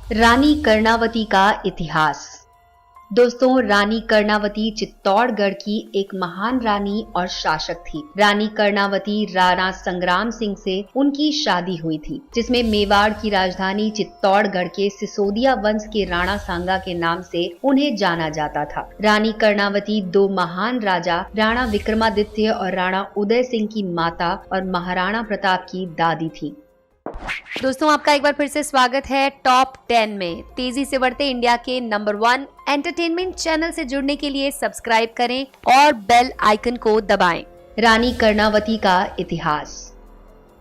रानी कर्णावती का इतिहास। दोस्तों, रानी कर्णावती चित्तौड़गढ़ की एक महान रानी और शासक थी। रानी कर्णावती राणा संग्राम सिंह से उनकी शादी हुई थी, जिसमें मेवाड़ की राजधानी चित्तौड़गढ़ के सिसोदिया वंश के राणा सांगा के नाम से उन्हें जाना जाता था। रानी कर्णावती दो महान राजा राणा विक्रमादित्य और राणा उदय सिंह की माता और महाराणा प्रताप की दादी थी। दोस्तों, आपका एक बार फिर से स्वागत है टॉप 10 में। तेजी से बढ़ते इंडिया के नंबर 1 एंटरटेनमेंट चैनल से जुड़ने के लिए सब्सक्राइब करें और बेल आइकन को दबाएं। रानी कर्णावती का इतिहास।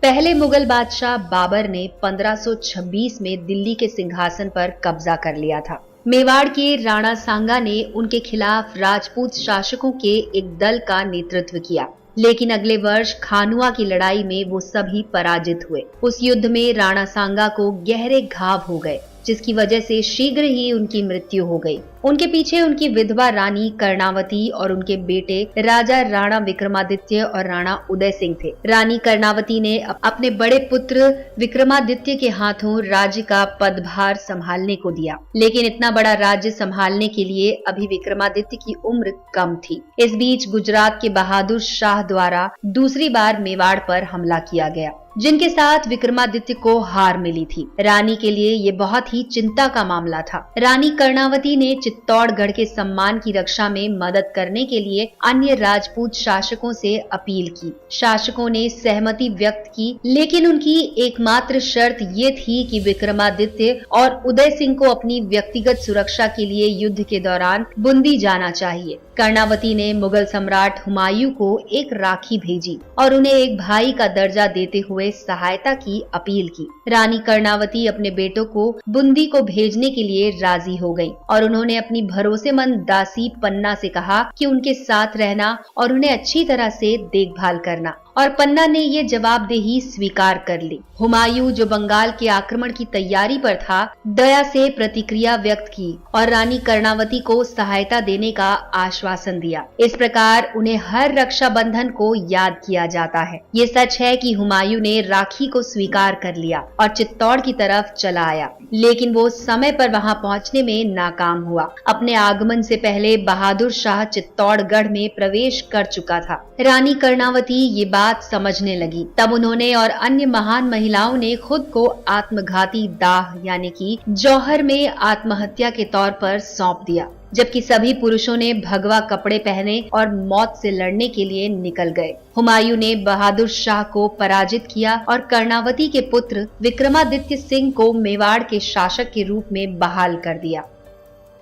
पहले मुगल बादशाह बाबर ने 1526 में दिल्ली के सिंहासन पर कब्जा कर लिया था। मेवाड़ के राणा सांगा ने उनके खिलाफ राजपूत शासकों के एक दल का नेतृत्व किया, लेकिन अगले वर्ष खानुआ की लड़ाई में वो सभी पराजित हुए। उस युद्ध में राणा सांगा को गहरे घाव हो गए, जिसकी वजह से शीघ्र ही उनकी मृत्यु हो गई। उनके पीछे उनकी विधवा रानी कर्णावती और उनके बेटे राजा राणा विक्रमादित्य और राणा उदय सिंह थे। रानी कर्णावती ने अपने बड़े पुत्र विक्रमादित्य के हाथों राज्य का पदभार संभालने को दिया, लेकिन इतना बड़ा राज्य संभालने के लिए अभी विक्रमादित्य की उम्र कम थी। इस बीच गुजरात के बहादुर शाह द्वारा दूसरी बार मेवाड़ पर हमला किया गया, जिनके साथ विक्रमादित्य को हार मिली थी। रानी के लिए ये बहुत ही चिंता का मामला था। रानी कर्णावती ने चित्तौड़गढ़ के सम्मान की रक्षा में मदद करने के लिए अन्य राजपूत शासकों से अपील की। शासकों ने सहमति व्यक्त की, लेकिन उनकी एकमात्र शर्त ये थी कि विक्रमादित्य और उदय सिंह को अपनी व्यक्तिगत सुरक्षा के लिए युद्ध के दौरान बूंदी जाना चाहिए। कर्णावती ने मुगल सम्राट हुमायूं को एक राखी भेजी और उन्हें एक भाई का दर्जा देते हुए सहायता की अपील की। रानी कर्णावती अपने बेटों को बूंदी को भेजने के लिए राजी हो गई और उन्होंने अपनी भरोसेमंद दासी पन्ना से कहा कि उनके साथ रहना और उन्हें अच्छी तरह से देखभाल करना, और पन्ना ने ये जवाबदेही स्वीकार कर ली। हुमायूं, जो बंगाल के आक्रमण की तैयारी पर था, दया से प्रतिक्रिया व्यक्त की और रानी कर्णावती को सहायता देने का आश्वासन दिया। इस प्रकार उन्हें हर रक्षाबंधन को याद किया जाता है। ये सच है कि हुमायूं ने राखी को स्वीकार कर लिया और चित्तौड़ की तरफ चला आया, लेकिन वो समय पर वहां पहुंचने में नाकाम हुआ। अपने आगमन से पहले बहादुर शाह चित्तौड़गढ़ में प्रवेश कर चुका था। रानी कर्णावती ये बात समझने लगी। तब उन्होंने और अन्य महान महिलाओं ने खुद को आत्मघाती दाह यानी कि जौहर में आत्महत्या के तौर पर सौंप दिया, जबकि सभी पुरुषों ने भगवा कपड़े पहने और मौत से लड़ने के लिए निकल गए। हुमायूं ने बहादुर शाह को पराजित किया और कर्णावती के पुत्र विक्रमादित्य सिंह को मेवाड़ के शासक के रूप में बहाल कर दिया।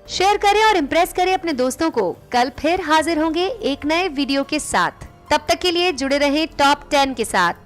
शेयर करें और इम्प्रेस करें अपने दोस्तों को। कल फिर हाजिर होंगे एक नए वीडियो के साथ। तब तक के लिए जुड़े रहें टॉप 10 के साथ।